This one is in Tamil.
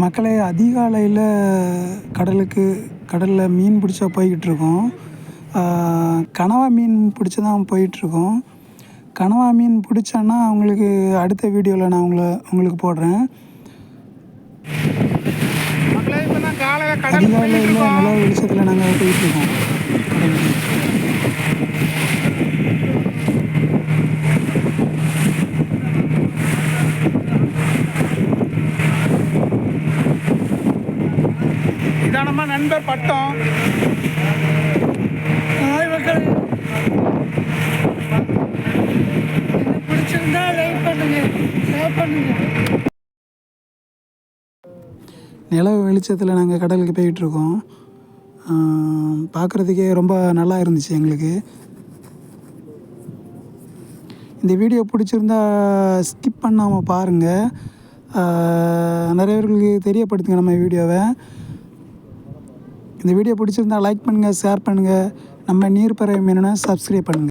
மக்களே, அதிகாலையில் கடலில் மீன் பிடிச்சா போய்கிட்டுருக்கோம். கனவா மீன் பிடிச்சி தான் போயிட்டுருக்கோம். கனவா மீன் பிடிச்சோன்னா அவங்களுக்கு அடுத்த வீடியோவில் நான் உங்களுக்கு போடுறேன். அதிகாலையில் நிலா வெளிச்சத்தில் நாங்கள் போயிட்டுருக்கோம் கடலுக்கு. இதானம்மா நண்பர் பட்டம். மக்கள், பிடிச்சிருந்தா லைக் பண்ணுங்க, ஷேர் பண்ணுங்க. நிலவு வெளிச்சத்தில் நாங்கள் கடலுக்கு போயிட்டுருக்கோம். பார்க்குறதுக்கே ரொம்ப நல்லா இருந்துச்சு எங்களுக்கு. இந்த வீடியோ பிடிச்சிருந்தா ஸ்கிப் பண்ணாமல் பாருங்கள். நிறைய பேர்களுக்கு தெரியப்படுத்துங்க நம்ம வீடியோவை. இந்த வீடியோ பிடிச்சிருந்தா லைக் பண்ணுங்கள், ஷேர் பண்ணுங்கள். நம்ம நீர்ப்பறவை மீனை சப்ஸ்கிரைப் பண்ணுங்கள்.